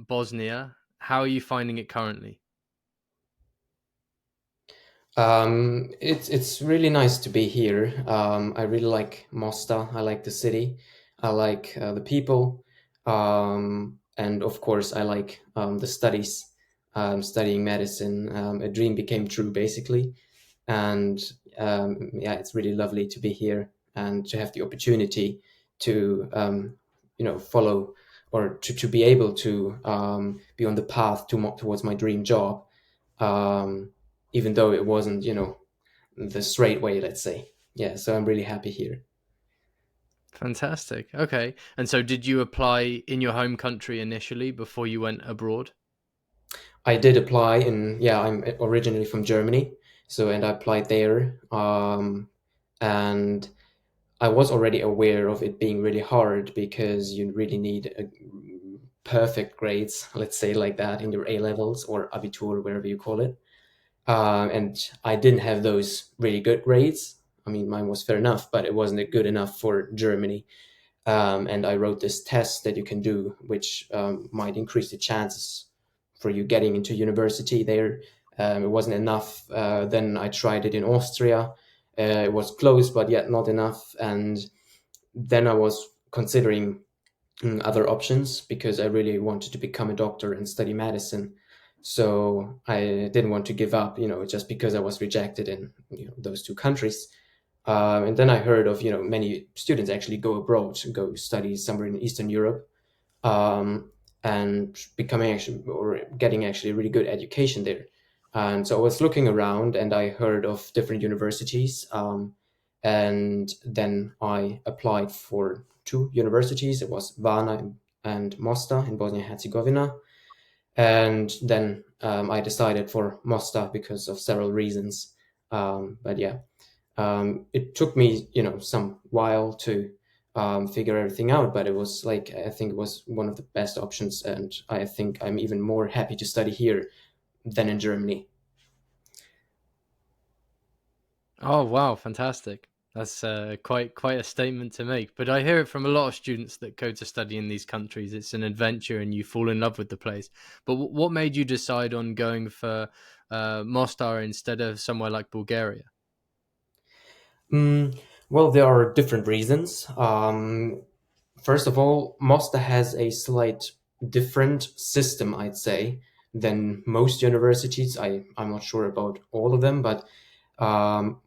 Bosnia. How are you finding it currently? It's really nice to be here. I really like Mostar. I like the city. I like the people, and of course, I like the studies. Studying medicine, a dream became true, basically. And yeah, it's really lovely to be here and to have the opportunity to follow or to be able to be on the path towards my dream job, um, even though it wasn't, the straight way, let's say. Yeah, so I'm really happy here. Fantastic. Okay. And so did you apply in your home country initially before you went abroad? I did apply in, yeah, I'm originally from Germany, so and I applied there, and I was already aware of it being really hard because you really need perfect grades, let's say like that, in your A levels or Abitur, wherever you call it. And I didn't have those really good grades. I mean, mine was fair enough, but it wasn't good enough for Germany. And I wrote this test that you can do, which might increase the chances for you getting into university there. It wasn't enough. Then I tried it in Austria. It was close, but yet not enough. And then I was considering other options because I really wanted to become a doctor and study medicine. So I didn't want to give up, just because I was rejected in those two countries. And then I heard of many students actually go abroad and go study somewhere in Eastern Europe, um, and becoming actually or getting actually a really good education there. And so I was looking around and I heard of different universities, and then I applied for two universities. It was Varna and Mostar in Bosnia and Herzegovina. And then I decided for Mostar because of several reasons. But yeah, it took me, some while to figure everything out, but it was like, I think it was one of the best options. And I think I'm even more happy to study here than in Germany. Oh wow, fantastic. That's quite a statement to make. But I hear it from a lot of students that go to study in these countries. It's an adventure, and you fall in love with the place. But what made you decide on going for Mostar instead of somewhere like Bulgaria? Mm, well, there are different reasons. First of all, Mostar has a slight different system, I'd say, than most universities. I'm not sure about all of them, but um,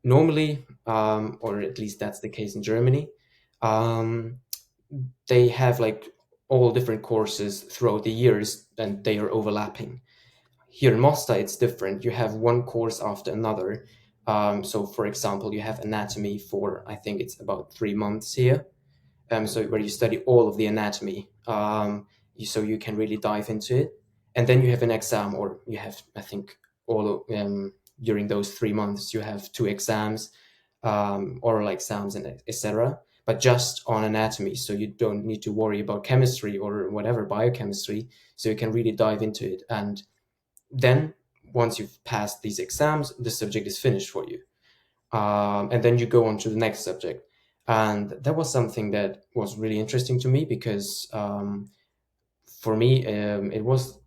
normally, or at least that's the case in Germany, um, they have like all different courses throughout the years and they are overlapping. Here in Mostar, it's different. You have one course after another. So, for example, you have anatomy for, I think it's about 3 months here. So where you study all of the anatomy, so you can really dive into it. And then you have an exam, or you have, I think, all during those 3 months, you have two exams, oral exams, and etc. But just on anatomy, so you don't need to worry about chemistry or whatever biochemistry. So you can really dive into it, and then once you've passed these exams, the subject is finished for you, and then you go on to the next subject. And that was something that was really interesting to me because for me, it was.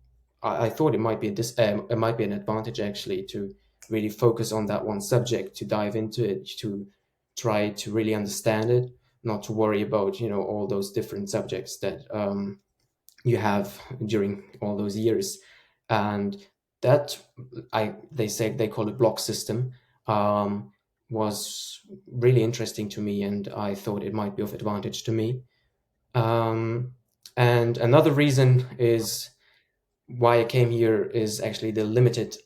I thought it might be it might be an advantage actually to really focus on that one subject, to dive into it, to try to really understand it, not to worry about all those different subjects that you have during all those years. And that, they say they call it block system, um, was really interesting to me, and I thought it might be of advantage to me. um, and another reason is why I came here is actually the limited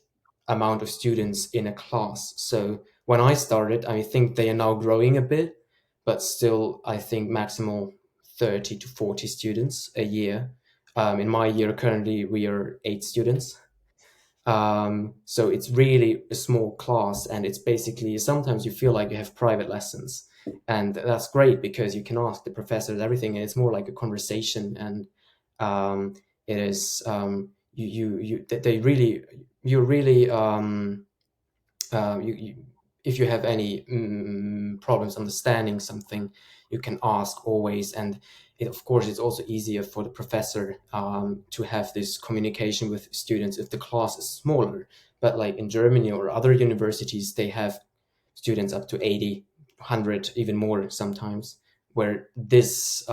amount of students in a class. So when I started, I think they are now growing a bit, but still, I think maximal 30 to 40 students a year. In my year, currently, we are 8 students. So it's really a small class, and it's basically sometimes you feel like you have private lessons, and that's great because you can ask the professors everything, and it's more like a conversation, and it is they really you're really you if you have any problems understanding something, you can ask always. And of course, it's also easier for the professor to have this communication with students if the class is smaller. But like in Germany or other universities, they have students up to 80, 100, even more sometimes, where this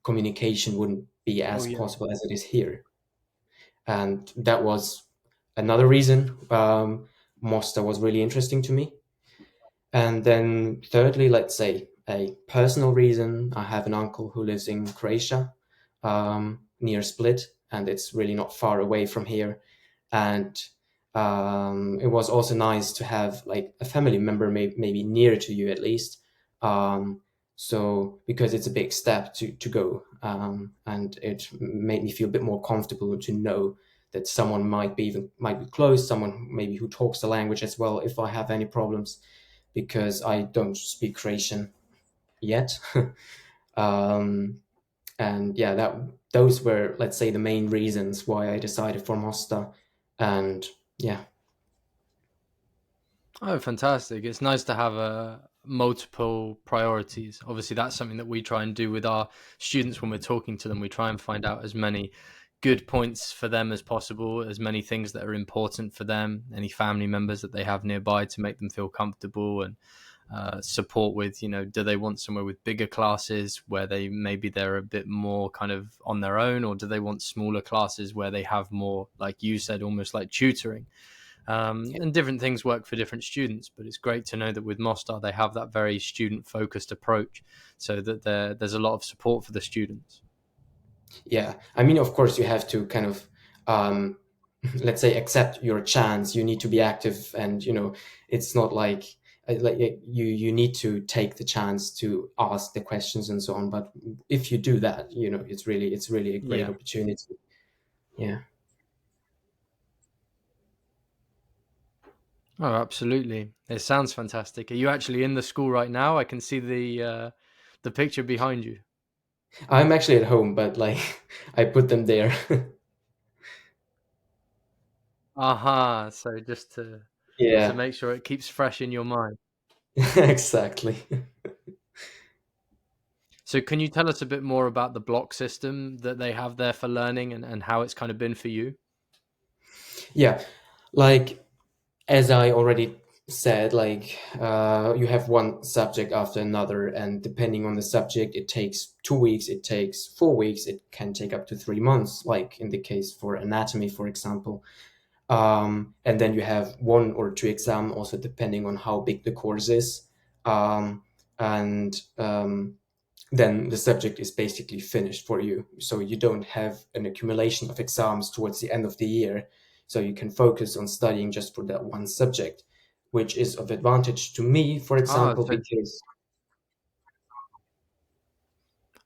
communication wouldn't be Oh as yeah. possible as it is here. And that was another reason Mostar was really interesting to me. And then thirdly, let's say a personal reason. I have an uncle who lives in Croatia, near Split, and it's really not far away from here. And it was also nice to have like a family member, maybe near to you at least. Um, so because it's a big step to go, and it made me feel a bit more comfortable to know that someone might be close, someone maybe who talks the language as well if I have any problems, because I don't speak Croatian yet. um, and yeah, that those were, let's say, the main reasons why I decided for Mostar. And yeah, Oh, fantastic. It's nice to have multiple priorities. Obviously, that's something that we try and do with our students when we're talking to them. We try and find out as many good points for them as possible, as many things that are important for them, any family members that they have nearby to make them feel comfortable, and support with, do they want somewhere with bigger classes where they're a bit more kind of on their own, or do they want smaller classes where they have more, like you said, almost like tutoring. And different things work for different students, but it's great to know that with Mostar they have that very student focused approach, so that there's a lot of support for the students. yeah. I mean, of course, you have to kind of, um, let's say, accept your chance. You need to be active, and it's not like you need to take the chance to ask the questions and so on. But if you do that, it's really a great Yeah. opportunity. Yeah. Oh, absolutely. It sounds fantastic. Are you actually in the school right now? I can see the picture behind you. I'm actually at home, but like I put them there. Aha, so just to Yeah, make sure it keeps fresh in your mind. exactly. So can you tell us a bit more about the block system that they have there for learning, and how it's kind of been for you? Yeah, like as I already said, like you have one subject after another, and depending on the subject, it takes 2 weeks, it takes 4 weeks, it can take up to 3 months, like in the case for anatomy, for example. And then you have one or two exam, also depending on how big the course is. And then the subject is basically finished for you. So you don't have an accumulation of exams towards the end of the year. So you can focus on studying just for that one subject, which is of advantage to me, for Ah, example, so because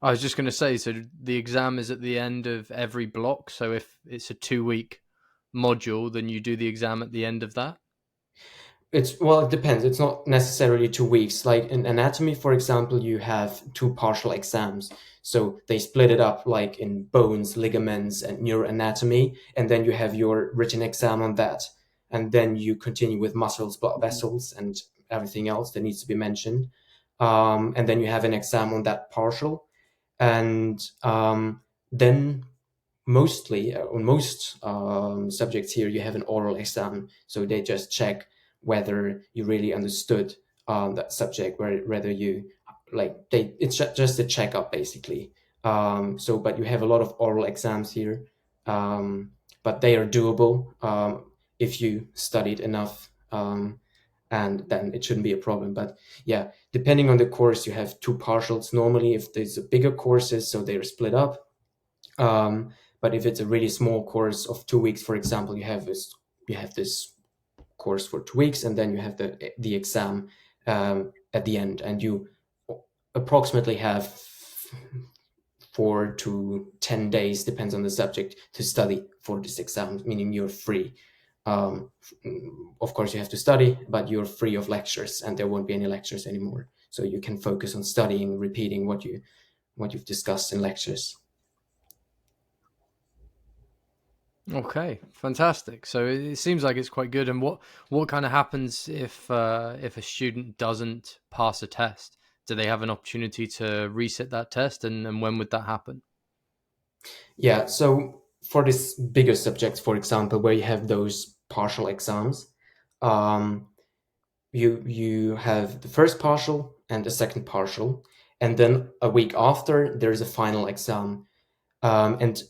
I was just going to say, so the exam is at the end of every block. So if it's a 2 week module, then you do the exam at the end of that. well, it depends. It's not necessarily 2 weeks. Like in anatomy, for example, you have two partial exams. So they split it up like in bones, ligaments, and neuroanatomy, and then you have your written exam on that. And then you continue with muscles, blood vessels, and everything else that needs to be mentioned. And then you have an exam on that partial. And then mostly on most subjects here you have an oral exam, so they just check whether you really understood that subject, whether you like they it's just a checkup basically. So but you have a lot of oral exams here, but they are doable if you studied enough, and then it shouldn't be a problem. But yeah, depending on the course, you have two partials normally if there's a bigger courses, so they're split up. But if it's a really small course of 2 weeks, for example, you have this course for 2 weeks, and then you have the exam at the end, and you approximately have 4 to 10 days, depends on the subject, to study for this exam, meaning you're free. Um, of course, you have to study, but you're free of lectures, and there won't be any lectures anymore. So you can focus on studying, repeating what you've discussed in lectures. Okay, fantastic. So it seems like it's quite good. And what kind of happens if a student doesn't pass a test? Do they have an opportunity to reset that test, and when would that happen? Yeah, so for this bigger subjects, for example, where you have those partial exams, um, you have the first partial and the second partial, and then a week after there is a final exam. And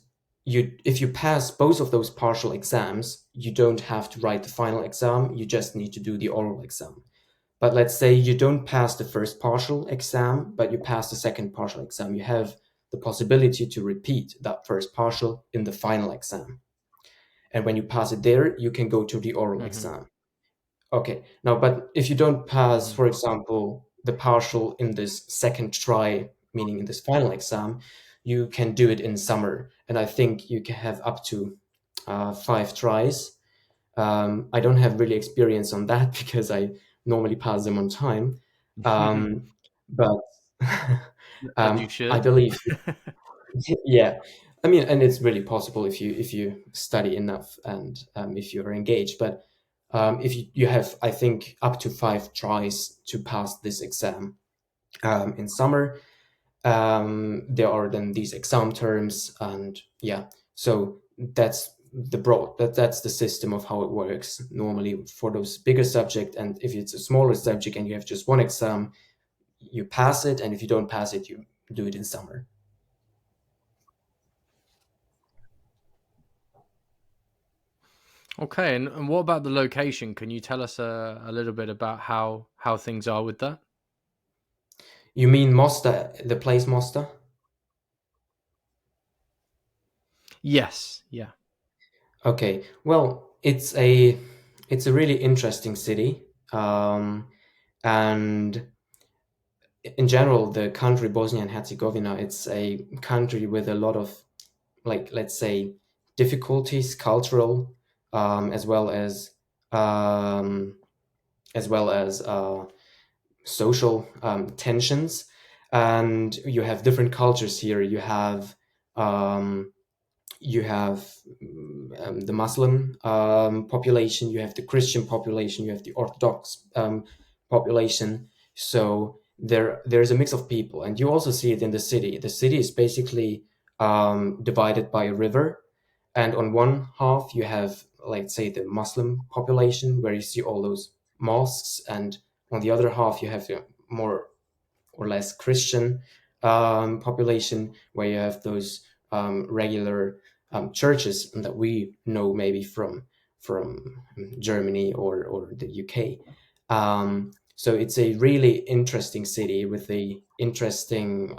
you, if you pass both of those partial exams, you don't have to write the final exam. You just need to do the oral exam. But let's say you don't pass the first partial exam, but you pass the second partial exam. You have the possibility to repeat that first partial in the final exam. And when you pass it there, you can go to the oral Hmm. exam. Okay, now, but if you don't pass, Hmm. for example, the partial in this second try, meaning in this final exam, you can do it in summer. And I think you can have up to 5 tries. I don't have really experience on that because I normally pass them on time. But As you I should. believe, yeah, I mean, and it's really possible if you study enough and if you're engaged. But if you have, I think, up to 5 tries to pass this exam in summer. There are then these exam terms, and yeah, so that's the system of how it works normally for those bigger subject. And if it's a smaller subject and you have just one exam, you pass it, and if you don't pass it, you do it in summer. Okay, and what about the location? Can you tell us a little bit about how things are with that? You mean Mostar, the place Mostar? Yes. Yeah. Okay, well, it's a really interesting city, and in general, the country Bosnia and Herzegovina, it's a country with a lot of, like, let's say, difficulties, cultural, as well um, as social tensions, and you have different cultures here. Um, you have the Muslim population, you have the Christian population, you have the Orthodox population. So there's a mix of people, and you also see it in the city. The city is basically divided by a river, and on one half you have, like, say, the Muslim population, where you see all those mosques, and on the other half you have the more or less Christian population, where you have those regular churches that we know maybe from Germany or the UK. So it's a really interesting city with a interesting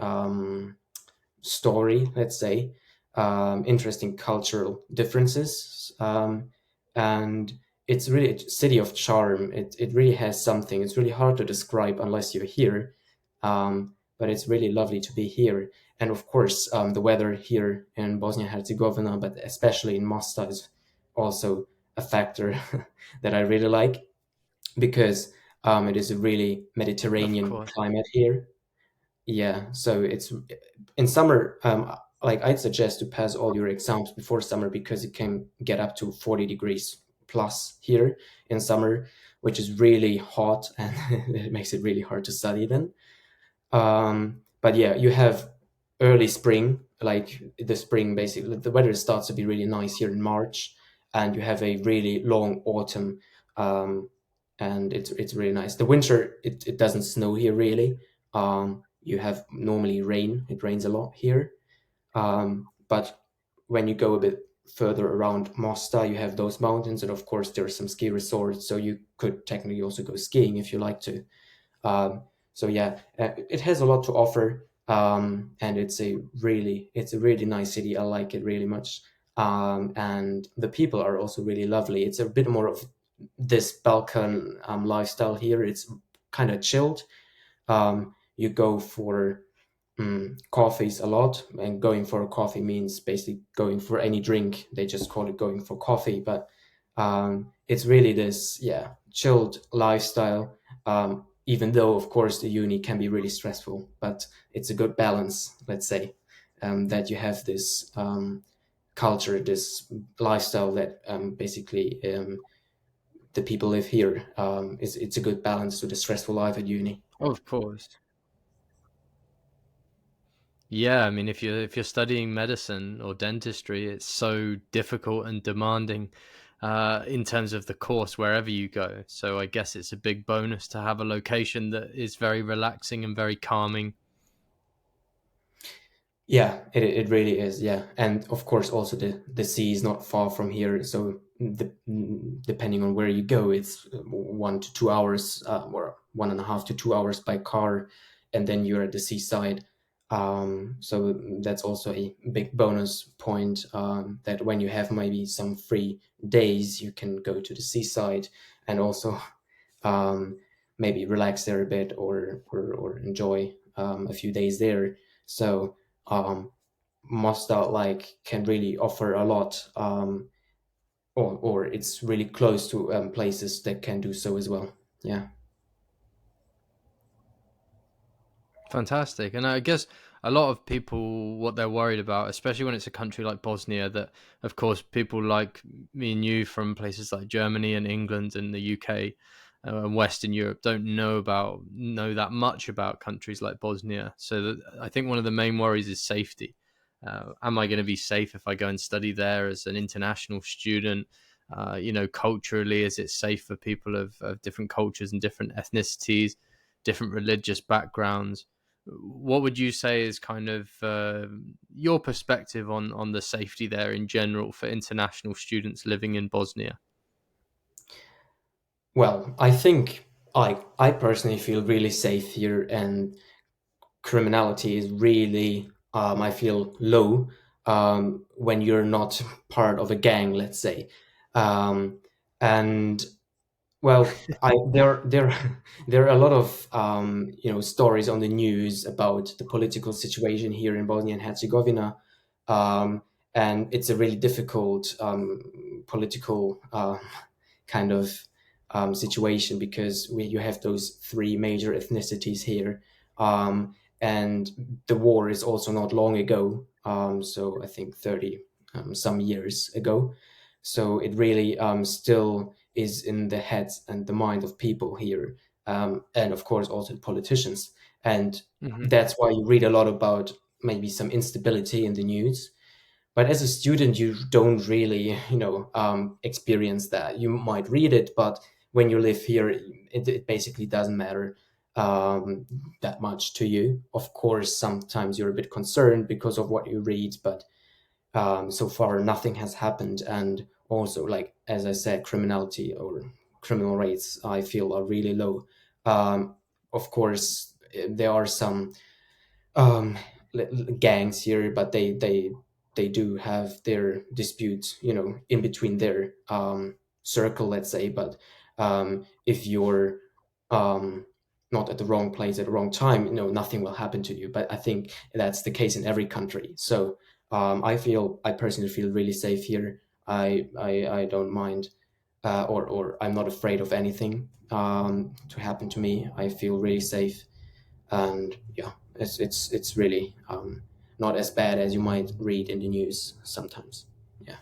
story, let's say, interesting cultural differences, and it's really a city of charm. It really has something. It's really hard to describe unless you're here, but it's really lovely to be here. And of course, the weather here in Bosnia and Herzegovina, but especially in Mostar, is also a factor that I really like, because it is a really Of Mediterranean course. climate here. Yeah, so it's in summer. Like, I'd suggest to pass all your exams before summer, because it can get up to 40 degrees plus here in summer, which is really hot, and it makes it really hard to study then. But yeah, you have early spring, like the spring, basically the weather starts to be really nice here in March, and you have a really long autumn, um, and it's really nice. The winter, it doesn't snow here really. You have normally rain. It rains a lot here, but when you go a bit further around Mostar, you have those mountains, and of course there are some ski resorts, so you could technically also go skiing if you like to. um, so yeah, it has a lot to offer, and it's a really nice city. I like it really much, and the people are also really lovely. It's a bit more of this Balkan lifestyle here. It's kind of chilled. You go for coffees a lot, and going for a coffee means basically going for any drink. They just call it going for coffee, but it's really this, yeah, chilled lifestyle. Even though, of course, the uni can be really stressful, but it's a good balance, let's say, that you have this culture, this lifestyle that basically the people live here. It's a good balance to the stressful life at uni. Of course. Yeah, I mean, if you're studying medicine or dentistry, it's so difficult and demanding in terms of the course wherever you go. So I guess it's a big bonus to have a location that is very relaxing and very calming. Yeah, it really is. Yeah, and of course also the sea is not far from here, so depending on where you go, it's 1 to 2 hours, or 1.5 to 2 hours by car, and then you're at the seaside. So that's also a big bonus point, that when you have maybe some free days, you can go to the seaside and also um, maybe relax there a bit, or enjoy a few days there. So um, Mostar like can really offer a lot, or it's really close to places that can do so as well. Yeah. Fantastic. And I guess a lot of people, what they're worried about, especially when it's a country like Bosnia, that of course people like me and you from places like Germany and England and the UK and Western Europe don't know that much about countries like Bosnia. So that, I think one of the main worries is safety. Am I going to be safe if I go and study there as an international student? Culturally, is it safe for people of different cultures and different ethnicities, different religious backgrounds? What would you say is kind of your perspective on the safety there in general for international students living in Bosnia? Well, I think I personally feel really safe here, and criminality is really, I feel, low when you're not part of a gang, let's say. And Well, there there are a lot of stories on the news about the political situation here in Bosnia and Herzegovina, um, and it's a really difficult political kind of situation, because you have those three major ethnicities here, and the war is also not long ago, so I think 30 some years ago. So it really still is in the heads and the mind of people here, and of course also politicians. And Hmm. that's why you read a lot about maybe some instability in the news. But as a student, you don't really, experience that. You might read it, but when you live here, it basically doesn't matter um, that much to you. Of course, sometimes you're a bit concerned because of what you read, but so far nothing has happened. And also, like as I said, criminality or criminal rates I feel are really low. Of course, there are some um, gangs here, but they do have their disputes, in between their circle, let's say. But if you're um, not at the wrong place at the wrong time, nothing will happen to you. But I think that's the case in every country. So I personally feel really safe here. I don't mind, or I'm not afraid of anything to happen to me. I feel really safe, and yeah, it's really not as bad as you might read in the news sometimes. Yeah.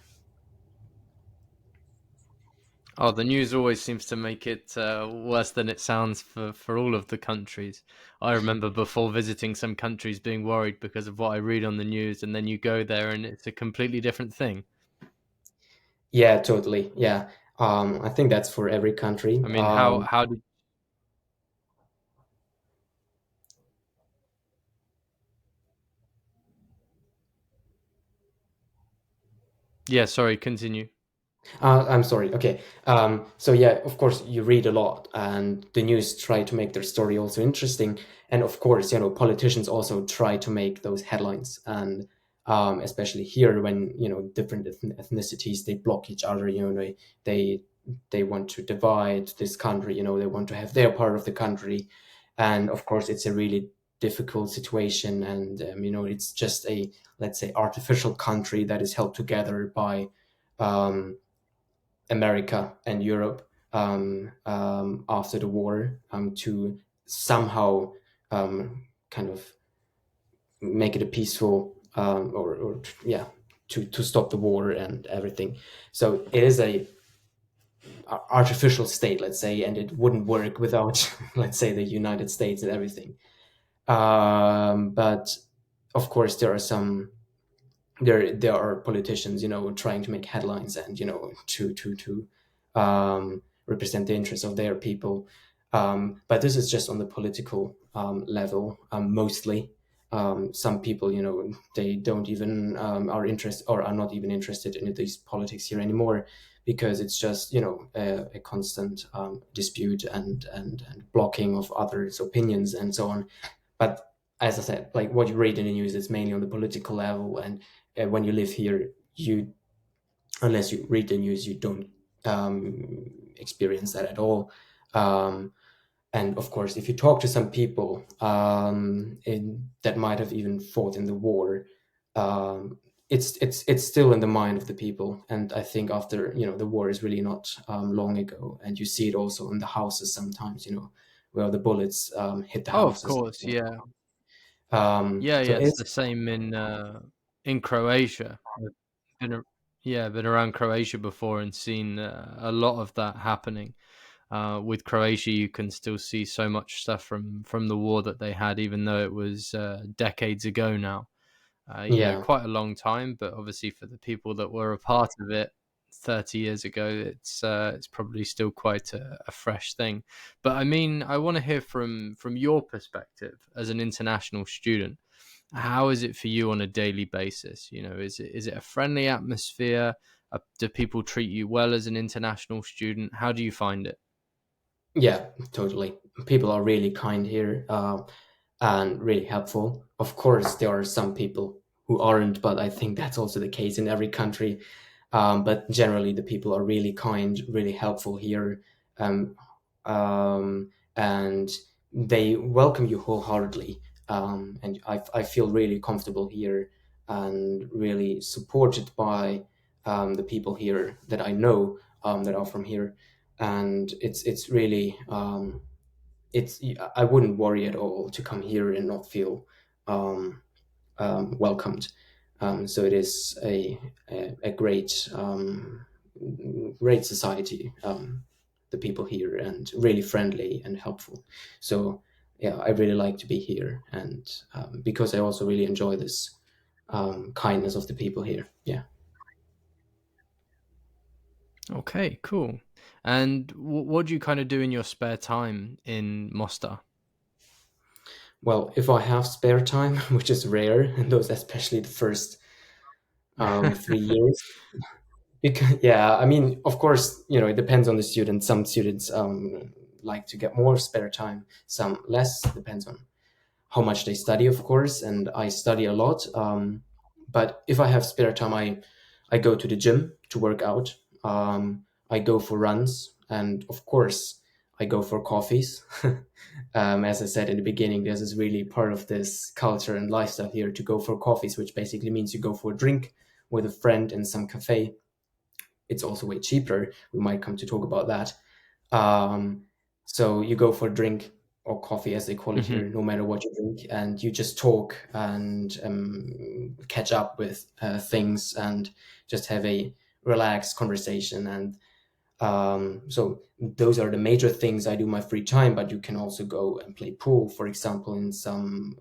Oh, the news always seems to make it worse than it sounds for all of the countries. I remember before visiting some countries being worried because of what I read on the news, and then you go there and it's a completely different thing. Yeah, totally. Yeah. I think that's for every country. I mean, how did? Yeah, sorry, continue. I'm sorry. Okay. So yeah, of course, you read a lot, and the news try to make their story also interesting. And of course, politicians also try to make those headlines. And especially here, when different ethnicities, they block each other. They they want to divide this country. They want to have their part of the country, and of course, it's a really difficult situation. And it's just a, let's say, artificial country that is held together by um, America and Europe after the war, to somehow kind of make it a peaceful, or yeah. to stop the war and everything. So it is a artificial state, let's say, and it wouldn't work without, let's say, the United States and everything. But of course, there are politicians, trying to make headlines and to represent the interests of their people. But this is just on the political level, mostly. Some people, they don't even are interested or are not even interested in these politics here anymore, because it's just a constant dispute and blocking of others' opinions and so on. But as I said, like what you read in the news is mainly on the political level, and when you live here, you unless you read the news, you don't experience that at all. Um, and of course, if you talk to some people that might have even fought in the war, um, it's still in the mind of the people. And I think after the war is really not long ago, and you see it also in the houses sometimes, where the bullets hit the Oh, of houses. course, yeah. Yeah, So yeah, it's it's the same in Croatia. I've been a yeah, been around Croatia before and seen, a lot of that happening. With Croatia, you can still see so much stuff from the war that they had, even though it was, decades ago now. yeah. Quite a long time, but obviously for the people that were a part of it 30 years ago, it's probably still quite a fresh thing. But I mean, I want to hear from your perspective as an international student. How is it for you on a daily basis? Is it a friendly atmosphere? Do people treat you well as an international student? How do you find it? Yeah, totally. People are really kind here, and really helpful. Of course, there are some people who aren't, but I think that's also the case in every country. But generally, the people are really kind, really helpful here, and they welcome you wholeheartedly. And I feel really comfortable here and really supported by the people here that I know, that are from here, and it's really it's I wouldn't worry at all to come here and not feel um, welcomed. So it is a great great society. The people here and really friendly and helpful. So yeah, I really like to be here, and because I also really enjoy this kindness of the people here. Yeah. Okay, cool. And what do you kind of do in your spare time in Mostar? Well, if I have spare time, which is rare, and those especially the first 3 years. Because yeah, I mean, of course, it depends on the student. Some students like to get more spare time, some less. Depends on how much they study, of course. And I study a lot. But if I have spare time, I go to the gym to work out. I go for runs, and of course, I go for coffees. As I said in the beginning, this is really part of this culture and lifestyle here to go for coffees, which basically means you go for a drink with a friend in some cafe. It's also way cheaper. We might come to talk about that. Um, so you go for a drink or coffee, as they call it Hmm. here, no matter what you drink, and you just talk and catch up with things and just have a relaxed conversation. And so those are the major things I do in my free time. But you can also go and play pool, for example, in some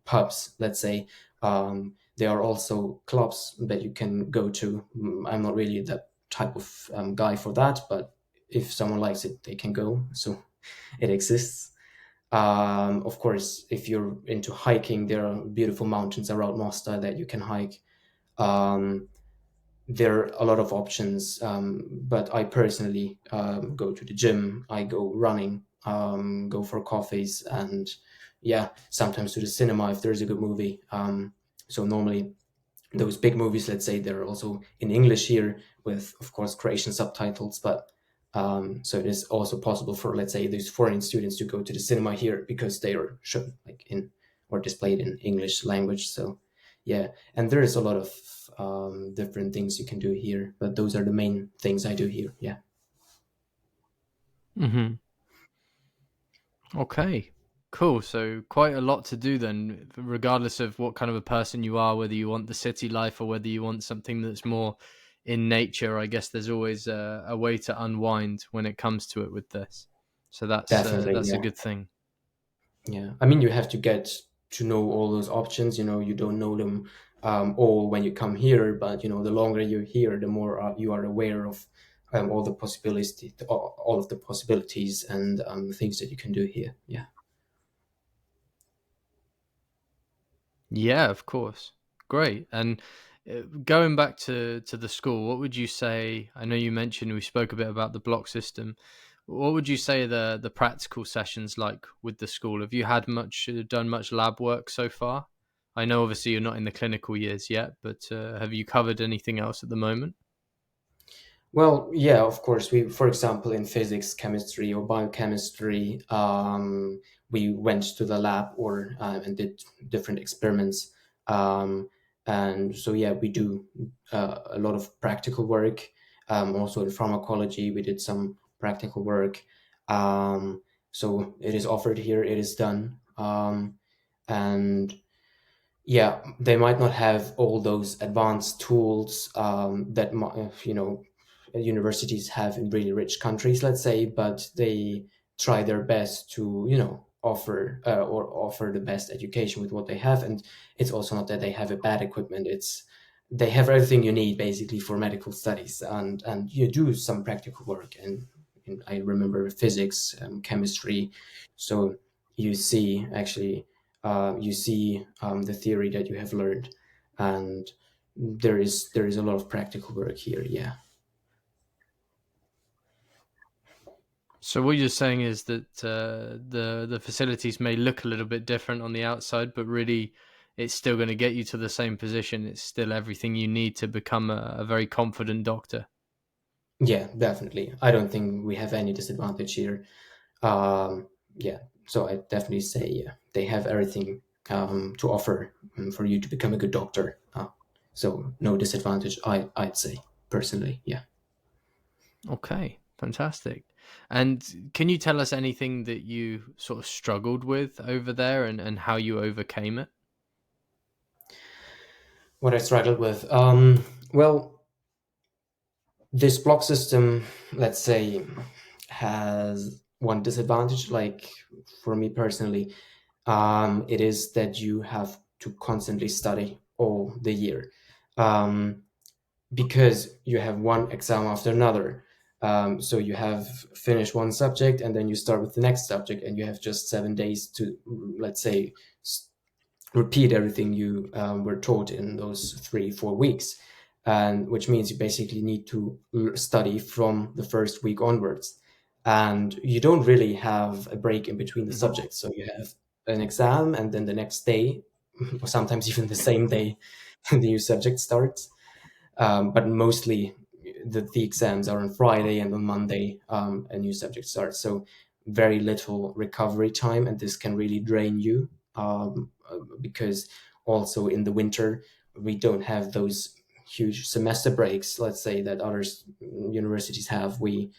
pubs. Let's say there are also clubs that you can go to. I'm not really that type of guy for that, but if someone likes it, they can go. So it exists. Of course, if you're into hiking, there are beautiful mountains around Mostar that you can hike. Um, there are a lot of options, but I personally go to the gym, I go running, go for coffees, and yeah, sometimes to the cinema if there's a good movie. So normally those big movies, let's say, they're also in English here with, of course, Croatian subtitles. But so it is also possible for, let's say, these foreign students to go to the cinema here because they are shown like in or displayed in English language. So yeah, and there is a lot of different things you can do here, but those are the main things I do here. Yeah. Hmm. Okay, Cool. So quite a lot to do then, regardless of what kind of a person you are, whether you want the city life or whether you want something that's more in nature. I guess there's always a way to unwind when it comes to it with this. So Definitely, that's a yeah. good thing. Yeah, I mean, you have to get to know all those options. You don't know them all when you come here, but the longer you're here, the more you are aware of all the possibilities, all of the possibilities and things that you can do here. Yeah. Yeah, of course. Great. And going back to the school, what would you say? I know you mentioned we spoke a bit about the block system. What would you say the practical sessions like with the school? Have you had much done much lab work so far? I know obviously you're not in the clinical years yet, but have you covered anything else at the moment? Well, yeah, of course. For example, in physics, chemistry, or biochemistry, we went to the lab or and did different experiments. Um, and so, yeah, we do a lot of practical work. Also in pharmacology, we did some practical work. So it is offered here, it is done. And yeah, they might not have all those advanced tools that universities have in really rich countries, let's say, but they try their best to offer the best education with what they have. And it's also not that they have a bad equipment; it's they have everything you need basically for medical studies, and you do some practical work. And I remember physics, chemistry, so you see actually you see the theory that you have learned, and there is a lot of practical work here. Yeah, So what you're saying is that the facilities may look a little bit different on the outside, but really, it's still going to get you to the same position. It's still everything you need to become a very confident doctor. yeah, definitely. I don't think we have any disadvantage here. Yeah, so I definitely say yeah, they have everything to offer for you to become a good doctor. So no disadvantage, I'd say personally. Yeah. Okay, fantastic. And can you tell us anything that you sort of struggled with over there and how you overcame it? What I struggled with, well, this block system, let's say, has one disadvantage. Like for me personally, it is that you have to constantly study all the year, um, because you have one exam after another. So you have finished one subject and then you start with the next subject, and you have just 7 days to, let's say, repeat everything you were taught in those 3 4 weeks, and which means you basically need to study from the first week onwards, and you don't really have a break in between the Mhm. subjects. So you have an exam, and then the next day, or sometimes even the same day, the new subject starts. But mostly the exams are on Friday, and on Monday a new subject starts. So very little recovery time, and this can really drain you, because also in the winter we don't have those huge semester breaks, let's say, that other universities have. We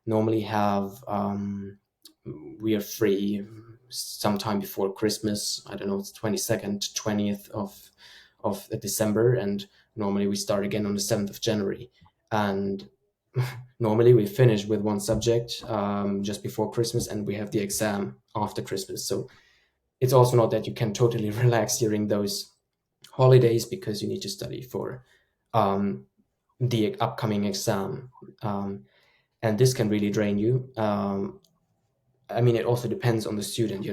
normally have we are free sometime before Christmas. I don't know, it's 22nd, 20th of December, and normally we start again on the 7th of January. And normally we finish with one subject just before Christmas, and we have the exam after Christmas. So it's also not that you can totally relax during those holidays, because you need to study for um, the upcoming exam. And this can really drain you. I mean, it also depends on the student.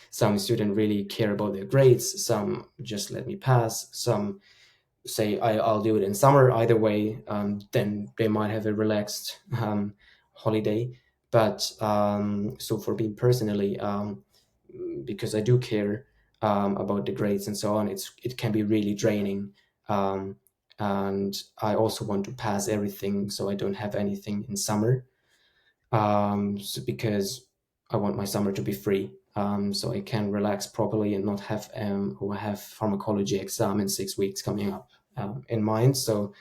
Some students really care about their grades, some just let me pass, some say I'll do it in summer. Either way, then they might have a relaxed holiday. But so for me personally, because I do care about the grades and so on, it can be really draining. Um, and I also want to pass everything, so I don't have anything in summer, so because I want my summer to be free, so I can relax properly and not have or have pharmacology exam in 6 weeks coming up in mind. So,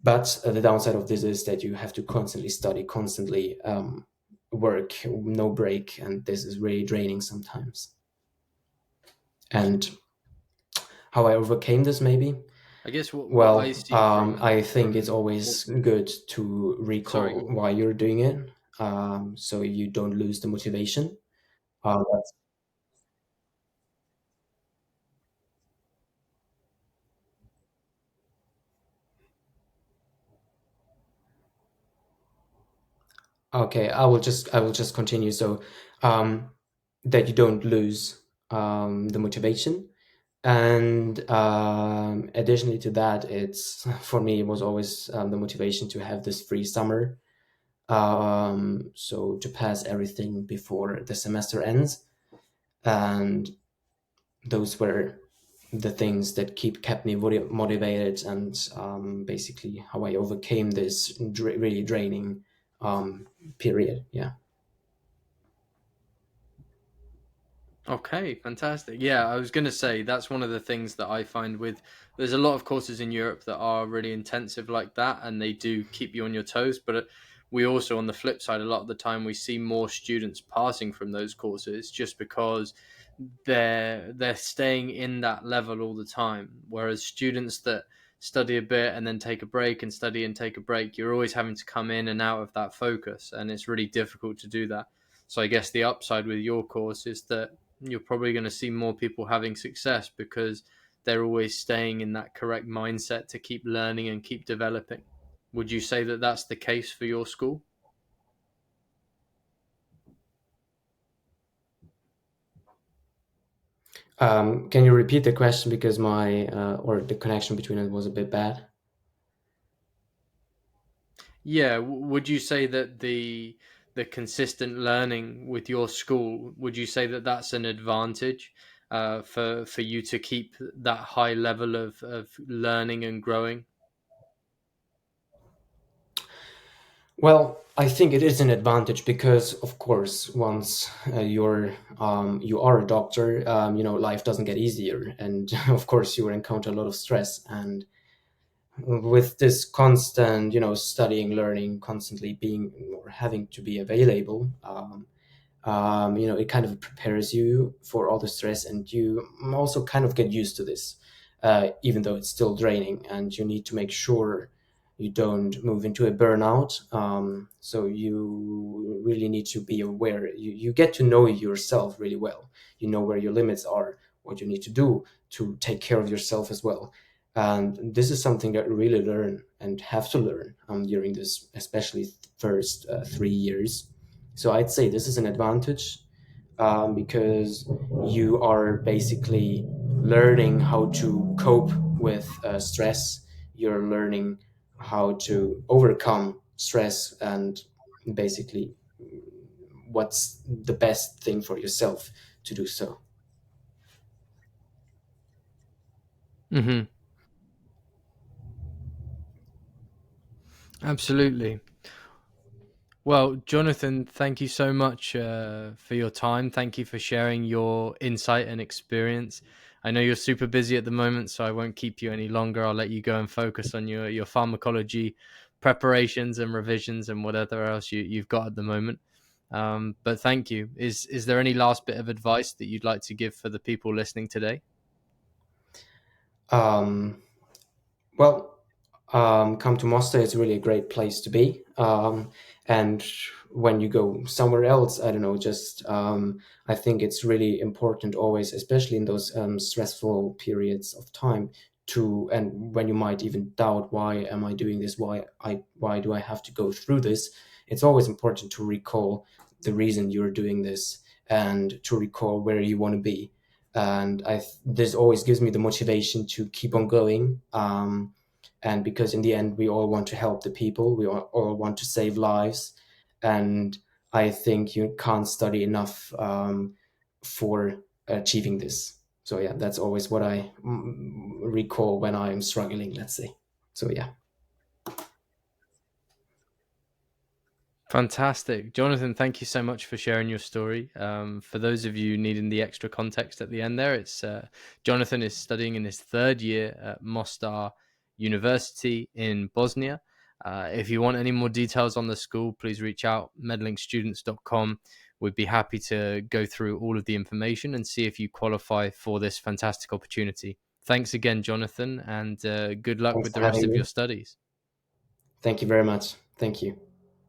but the downside of this is that you have to constantly study, constantly work, no break, and this is really draining sometimes. And how I overcame this, maybe. I guess what I Well, see I think it's what, always good to sorry, recall go on. why you're doing it, so you don't lose the motivation. That's okay. I will just continue. So, um, that you don't lose the motivation, and additionally to that, it's for me it was always the motivation to have this free summer, so to pass everything before the semester ends, and those were the things that kept me motivated, and basically how I overcame this really draining period. Yeah. Okay, fantastic. Yeah, I was going to say that's one of the things that I find with there's a lot of courses in Europe that are really intensive like that and they do keep you on your toes, but we also on the flip side a lot of the time we see more students passing from those courses just because they're staying in that level all the time, whereas students that study a bit and then take a break and study and take a break, you're always having to come in and out of that focus and it's really difficult to do that. So I guess the upside with your course is that you're probably going to see more people having success because they're always staying in that correct mindset to keep learning and keep developing. Would you say that that's the case for your school? Can you repeat the question because my or the connection between it was a bit bad? Yeah, would you say that the consistent learning with your school, would you say that that's an advantage for you to keep that high level of learning and growing? Well, I think it is an advantage because, of course, once you are a doctor, life doesn't get easier, and of course, you will encounter a lot of stress. And with this constant, studying, learning, constantly being or having to be available, it kind of prepares you for all the stress, and you also kind of get used to this, even though it's still draining, and you need to make sure you don't move into a burnout. So you really need to be aware. You get to know yourself really well. You know where your limits are, what you need to do to take care of yourself as well. And this is something that you really learn and have to learn during this, especially first 3 years. So I'd say this is an advantage, because you are basically learning how to cope with stress. You're learning how to overcome stress, and basically what's the best thing for yourself to do so. Hmm. Absolutely. Well, Jonathan, thank you so much for your time. Thank you for sharing your insight and experience. I know you're super busy at the moment, so I won't keep you any longer. I'll let you go and focus on your pharmacology preparations and revisions and whatever else you've got at the moment. But thank you. Is there any last bit of advice that you'd like to give for the people listening today? Um, Well, come to Mostar is really a great place to be. And when you go somewhere else, I don't know, just I think it's really important always, especially in those stressful periods of time, and when you might even doubt, why am I doing this? Why do I have to go through this? It's always important to recall the reason you're doing this, and to recall where you want to be. And this always gives me the motivation to keep on going, and because in the end we all want to help the people, we all want to save lives, and I think you can't study enough for achieving this. So yeah, that's always what I recall when I'm struggling, let's say. So yeah. Fantastic. Jonathan, thank you so much for sharing your story. For those of you needing the extra context at the end there, it's Jonathan is studying in his third year at Mostar University in Bosnia. If you want any more details on the school, please reach out, medlinkstudents.com. We'd be happy to go through all of the information and see if you qualify for this fantastic opportunity. Thanks again, Jonathan, and good luck Thanks with for the rest having of your me. studies. Thank you very much. Thank you.